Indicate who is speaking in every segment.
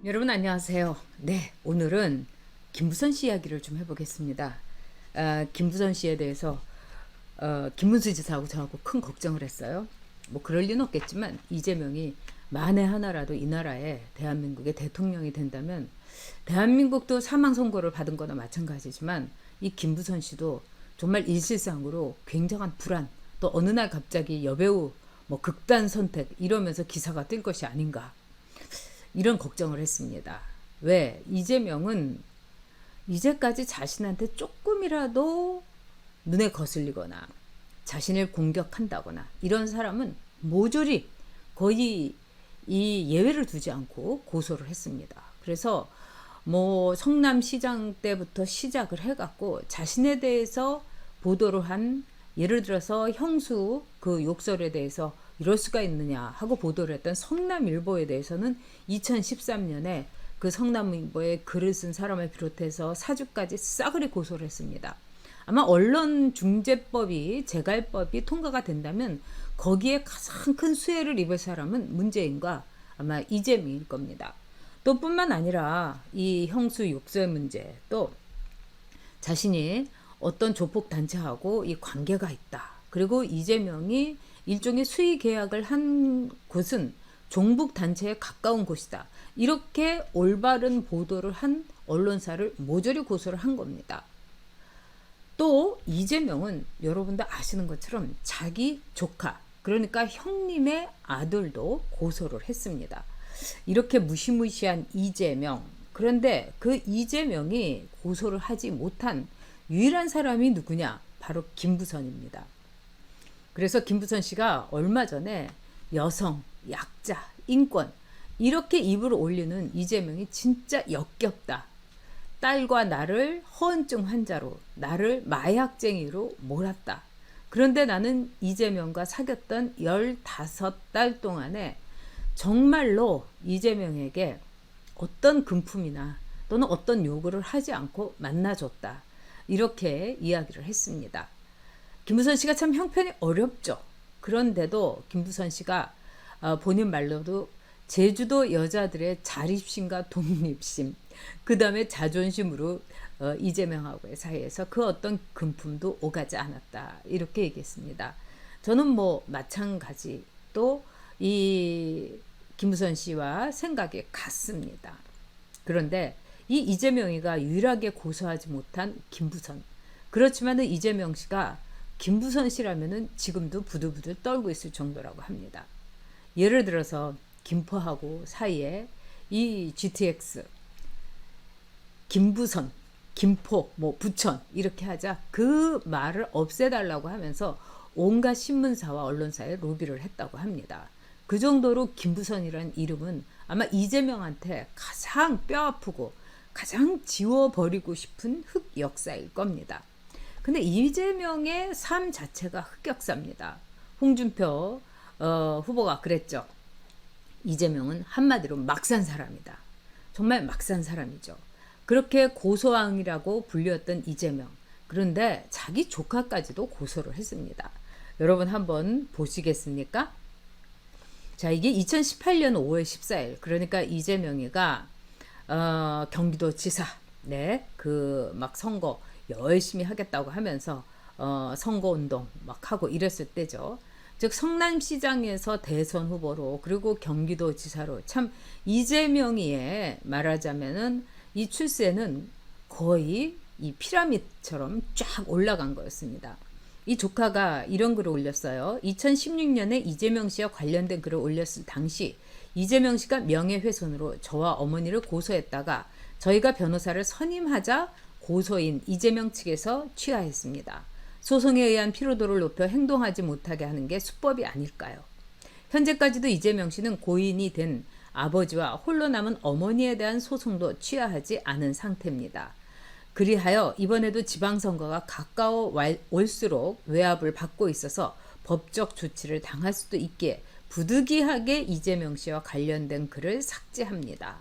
Speaker 1: 여러분 안녕하세요. 네, 오늘은 김부선 씨 이야기를 좀 해보겠습니다. 김부선 씨에 대해서 김문수 지사하고 저하고 큰 걱정을 했어요. 뭐 그럴 리는 없겠지만 이재명이 만에 하나라도 이 나라에 대한민국의 대통령이 된다면 대한민국도 사망 선고를 받은 거나 마찬가지지만 이 김부선 씨도 정말 일실상으로 굉장한 불안, 또 어느 날 갑자기 여배우 뭐 극단 선택 이러면서 기사가 뜰 것이 아닌가, 이런 걱정을 했습니다. 왜? 이재명은 이제까지 자신한테 조금이라도 눈에 거슬리거나 자신을 공격한다거나 이런 사람은 모조리 거의 이 예외를 두지 않고 고소를 했습니다. 그래서 뭐 성남시장 때부터 시작을 해갖고 자신에 대해서 보도를 한, 예를 들어서 형수 그 욕설에 대해서 이럴 수가 있느냐 하고 보도를 했던 성남일보에 대해서는 2013년에 그 성남일보에 글을 쓴 사람을 비롯해서 사주까지 싸그리 고소를 했습니다. 아마 언론중재법이, 재갈법이 통과가 된다면 거기에 가장 큰 수혜를 입을 사람은 문재인과 아마 이재명일 겁니다. 또 뿐만 아니라 이 형수 욕설 문제, 또 자신이 어떤 조폭 단체하고 이 관계가 있다. 그리고 이재명이 일종의 수의 계약을 한 곳은 종북 단체에 가까운 곳이다. 이렇게 올바른 보도를 한 언론사를 모조리 고소를 한 겁니다. 또 이재명은 여러분도 아시는 것처럼 자기 조카, 그러니까 형님의 아들도 고소를 했습니다. 이렇게 무시무시한 이재명, 그런데 그 이재명이 고소를 하지 못한 유일한 사람이 누구냐? 바로 김부선입니다. 그래서 김부선 씨가 얼마 전에 여성, 약자, 인권 이렇게 입을 올리는 이재명이 진짜 역겹다. 딸과 나를 허언증 환자로, 나를 마약쟁이로 몰았다. 그런데 나는 이재명과 사귀었던 15달 동안에 정말로 이재명에게 어떤 금품이나 또는 어떤 요구를 하지 않고 만나줬다. 이렇게 이야기를 했습니다. 김부선 씨가 참 형편이 어렵죠. 그런데도 김부선 씨가 본인 말로도 제주도 여자들의 자립심과 독립심, 그 다음에 자존심으로 이재명하고의 사이에서 그 어떤 금품도 오가지 않았다. 이렇게 얘기했습니다. 저는 뭐 마찬가지 또 이 김부선 씨와 생각이 같습니다. 그런데 이 이재명이가 유일하게 고소하지 못한 김부선. 그렇지만은 이재명 씨가 김부선 씨라면은 지금도 부들부들 떨고 있을 정도라고 합니다. 예를 들어서 김포하고 사이에 이 GTX, 김부선, 김포, 뭐 부천 이렇게 하자 그 말을 없애달라고 하면서 온갖 신문사와 언론사에 로비를 했다고 합니다. 그 정도로 김부선이라는 이름은 아마 이재명한테 가장 뼈아프고 가장 지워버리고 싶은 흑역사일 겁니다. 근데 이재명의 삶 자체가 흑역사입니다. 홍준표 후보가 그랬죠. 이재명은 한마디로 막 산 사람이다. 정말 막 산 사람이죠. 그렇게 고소왕이라고 불렸던 이재명. 그런데 자기 조카까지도 고소를 했습니다. 여러분 한번 보시겠습니까? 자, 이게 2018년 5월 14일. 그러니까 이재명이가 경기도지사, 네, 그 막 선거 열심히 하겠다고 하면서 선거운동 막 하고 이랬을 때죠. 즉 성남시장에서 대선 후보로, 그리고 경기도지사로, 참 이재명이의 말하자면은 이 출세는 거의 이 피라미드처럼 쫙 올라간 거였습니다. 이 조카가 이런 글을 올렸어요. 2016년에 이재명 씨와 관련된 글을 올렸을 당시 이재명 씨가 명예훼손으로 저와 어머니를 고소했다가 저희가 변호사를 선임하자 고소인 이재명 측에서 취하했습니다. 소송에 의한 피로도를 높여 행동하지 못하게 하는 게 수법이 아닐까요? 현재까지도 이재명 씨는 고인이 된 아버지와 홀로 남은 어머니에 대한 소송도 취하하지 않은 상태입니다. 그리하여 이번에도 지방선거가 가까워 올수록 외압을 받고 있어서 법적 조치를 당할 수도 있기에 부득이하게 이재명 씨와 관련된 글을 삭제합니다.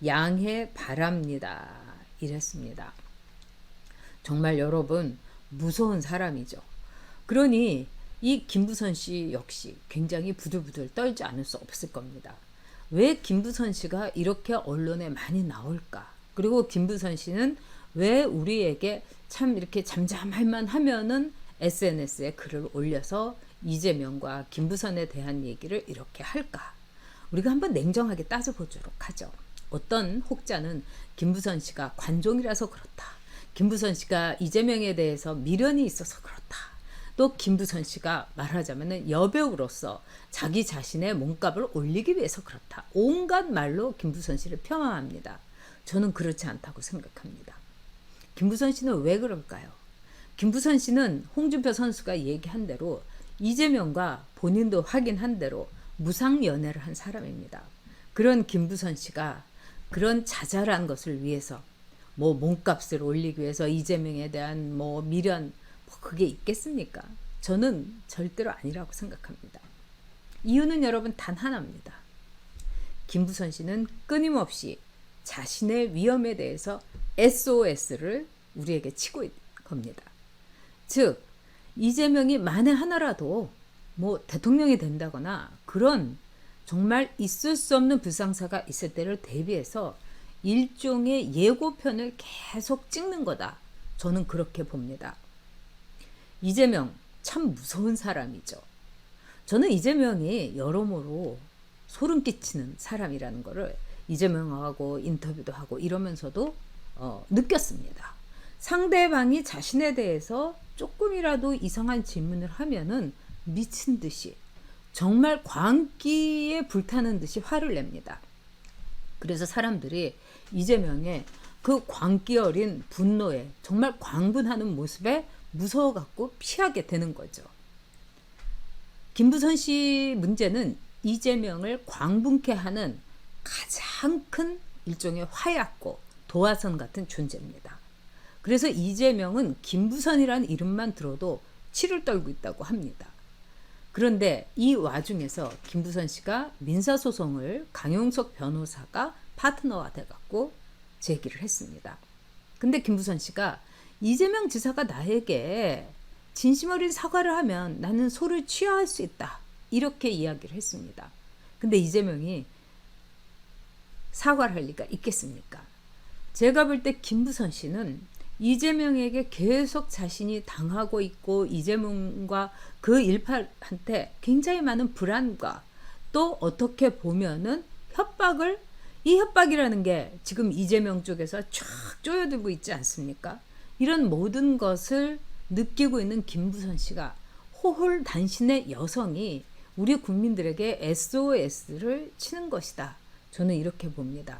Speaker 1: 양해 바랍니다. 이랬습니다. 정말 여러분 무서운 사람이죠. 그러니 이 김부선 씨 역시 굉장히 부들부들 떨지 않을 수 없을 겁니다. 왜 김부선 씨가 이렇게 언론에 많이 나올까? 그리고 김부선 씨는 왜 우리에게 참 이렇게 잠잠할만 하면은 SNS에 글을 올려서 이재명과 김부선에 대한 얘기를 이렇게 할까? 우리가 한번 냉정하게 따져보도록 하죠. 어떤 혹자는 김부선 씨가 관종이라서 그렇다. 김부선 씨가 이재명에 대해서 미련이 있어서 그렇다. 또 김부선 씨가 말하자면 여배우로서 자기 자신의 몸값을 올리기 위해서 그렇다. 온갖 말로 김부선 씨를 폄하합니다. 저는 그렇지 않다고 생각합니다. 김부선 씨는 왜 그럴까요? 김부선 씨는 홍준표 선수가 얘기한 대로 이재명과 본인도 확인한 대로 무상 연애를 한 사람입니다. 그런 김부선 씨가 그런 자잘한 것을 위해서 뭐 몸값을 올리기 위해서 이재명에 대한 뭐 미련 뭐 그게 있겠습니까? 저는 절대로 아니라고 생각합니다. 이유는 여러분 단 하나입니다. 김부선 씨는 끊임없이 자신의 위험에 대해서 SOS를 우리에게 치고 있는 겁니다. 즉 이재명이 만에 하나라도 뭐 대통령이 된다거나 그런 정말 있을 수 없는 불상사가 있을 때를 대비해서 일종의 예고편을 계속 찍는 거다. 저는 그렇게 봅니다. 이재명 참 무서운 사람이죠. 저는 이재명이 여러모로 소름 끼치는 사람이라는 거를 이재명하고 인터뷰도 하고 이러면서도 느꼈습니다. 상대방이 자신에 대해서 조금이라도 이상한 질문을 하면은 미친 듯이 정말 광기에 불타는 듯이 화를 냅니다. 그래서 사람들이 이재명의 그 광기 어린 분노에 정말 광분하는 모습에 무서워갖고 피하게 되는 거죠. 김부선 씨 문제는 이재명을 광분케 하는 가장 큰 일종의 화약고 도화선 같은 존재입니다. 그래서 이재명은 김부선이라는 이름만 들어도 치를 떨고 있다고 합니다. 그런데 이 와중에서 김부선 씨가 민사소송을 강용석 변호사가 파트너가 돼갖고 제기를 했습니다. 근데 김부선 씨가 이재명 지사가 나에게 진심 어린 사과를 하면 나는 소를 취하할 수 있다. 이렇게 이야기를 했습니다. 근데 이재명이 사과를 할 리가 있겠습니까? 제가 볼 때 김부선 씨는 이재명에게 계속 자신이 당하고 있고 이재명과 그 일파한테 굉장히 많은 불안과 또 어떻게 보면은 협박을 이 협박이라는 게 지금 이재명 쪽에서 쫙 쪼여들고 있지 않습니까? 이런 모든 것을 느끼고 있는 김부선 씨가 호홀단신의 여성이 우리 국민들에게 SOS를 치는 것이다. 저는 이렇게 봅니다.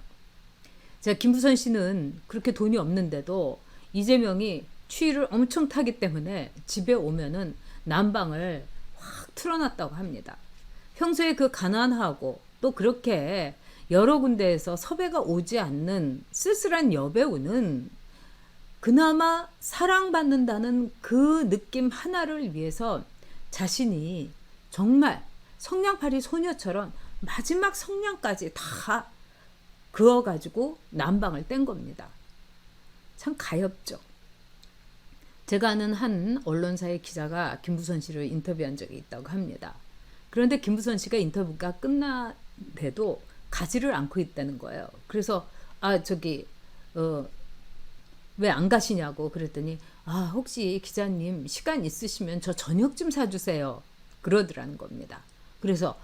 Speaker 1: 자, 김부선 씨는 그렇게 돈이 없는데도 이재명이 추위를 엄청 타기 때문에 집에 오면은 난방을 확 틀어놨다고 합니다. 평소에 그 가난하고 또 그렇게 여러 군데에서 섭외가 오지 않는 쓸쓸한 여배우는 그나마 사랑받는다는 그 느낌 하나를 위해서 자신이 정말 성냥팔이 소녀처럼 마지막 성냥까지 다 그어가지고 난방을 뗀 겁니다. 참 가엽죠. 제가 아는 한 언론사의 기자가 김부선 씨를 인터뷰한 적이 있다고 합니다. 그런데 김부선 씨가 인터뷰가 끝나대도 가지를 않고 있다는 거예요. 그래서 왜 안 가시냐고 그랬더니 혹시 기자님 시간 있으시면 저 저녁 좀 사주세요. 그러더라는 겁니다. 그래서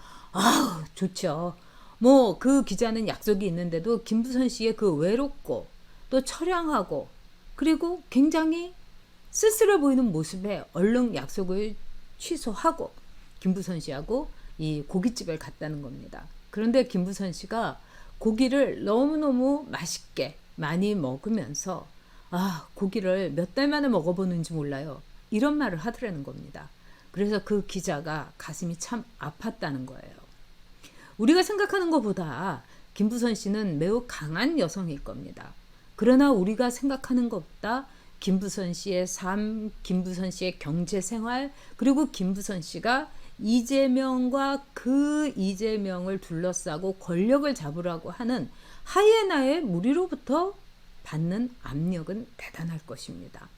Speaker 1: 좋죠. 뭐 그 기자는 약속이 있는데도 김부선 씨의 그 외롭고 또 처량하고 그리고 굉장히 쓸쓸해 보이는 모습에 얼른 약속을 취소하고 김부선 씨하고 이 고깃집을 갔다는 겁니다. 그런데 김부선 씨가 고기를 너무너무 맛있게 많이 먹으면서 고기를 몇 달 만에 먹어보는지 몰라요. 이런 말을 하더라는 겁니다. 그래서 그 기자가 가슴이 참 아팠다는 거예요. 우리가 생각하는 것보다 김부선 씨는 매우 강한 여성일 겁니다. 그러나 우리가 생각하는 것보다 김부선 씨의 삶, 김부선 씨의 경제 생활, 그리고 김부선 씨가 이재명과 그 이재명을 둘러싸고 권력을 잡으라고 하는 하이에나의 무리로부터 받는 압력은 대단할 것입니다.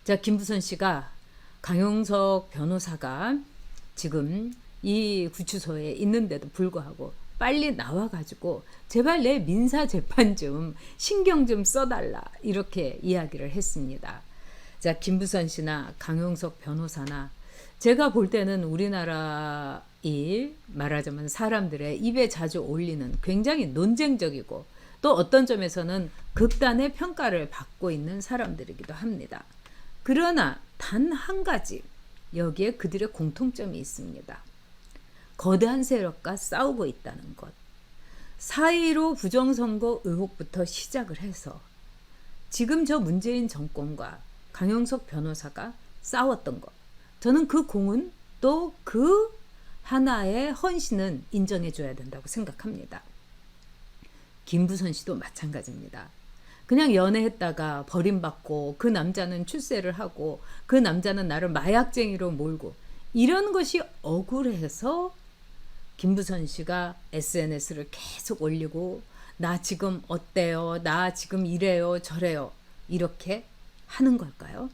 Speaker 1: 자, 김부선 씨가 강용석 변호사가 지금 이 구치소에 있는데도 불구하고 빨리 나와가지고 제발 내 민사 재판 좀 신경 좀 써달라 이렇게 이야기를 했습니다. 자, 김부선 씨나 강용석 변호사나 제가 볼 때는 우리나라 말하자면 사람들의 입에 자주 올리는 굉장히 논쟁적이고 또 어떤 점에서는 극단의 평가를 받고 있는 사람들이기도 합니다. 그러나 단 한 가지 여기에 그들의 공통점이 있습니다. 거대한 세력과 싸우고 있다는 것. 4.15 부정선거 의혹부터 시작을 해서 지금 저 문재인 정권과 강용석 변호사가 싸웠던 것. 저는 그 공은 또 그 하나의 헌신은 인정해줘야 된다고 생각합니다. 김부선 씨도 마찬가지입니다. 그냥 연애했다가 버림받고 그 남자는 출세를 하고 그 남자는 나를 마약쟁이로 몰고 이런 것이 억울해서 김부선 씨가 SNS를 계속 올리고 나 지금 어때요? 나 지금 이래요 저래요 이렇게 하는 걸까요?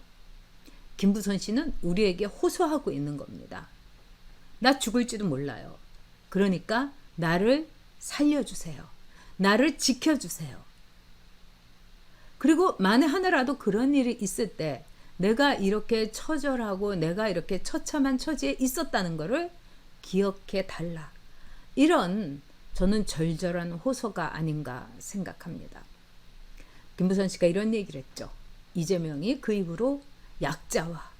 Speaker 1: 김부선 씨는 우리에게 호소하고 있는 겁니다. 나 죽을지도 몰라요. 그러니까 나를 살려주세요. 나를 지켜주세요. 그리고 만에 하나라도 그런 일이 있을 때 내가 이렇게 처절하고 내가 이렇게 처참한 처지에 있었다는 것을 기억해 달라. 이런 저는 절절한 호소가 아닌가 생각합니다. 김부선 씨가 이런 얘기를 했죠. 이재명이 그 입으로 약자와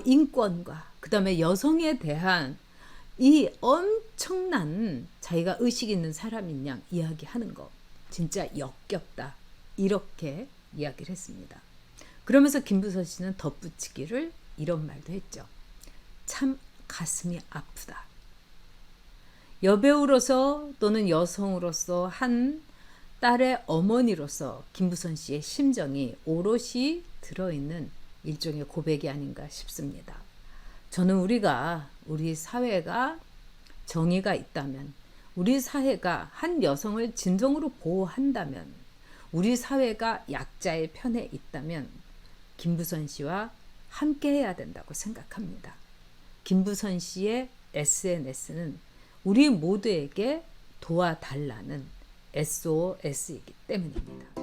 Speaker 1: 인권과 그 다음에 여성에 대한 이 엄청난 자기가 의식 있는 사람인 양 이야기하는 거 진짜 역겹다. 이렇게 이야기를 했습니다. 그러면서 김부선 씨는 덧붙이기를 이런 말도 했죠. 참 가슴이 아프다. 여배우로서 또는 여성으로서 한 딸의 어머니로서 김부선 씨의 심정이 오롯이 들어있는 일종의 고백이 아닌가 싶습니다. 저는 우리 사회가 정의가 있다면, 우리 사회가 한 여성을 진정으로 보호한다면, 우리 사회가 약자의 편에 있다면 김부선 씨와 함께 해야 된다고 생각합니다. 김부선 씨의 SNS는 우리 모두에게 도와달라는 SOS이기 때문입니다.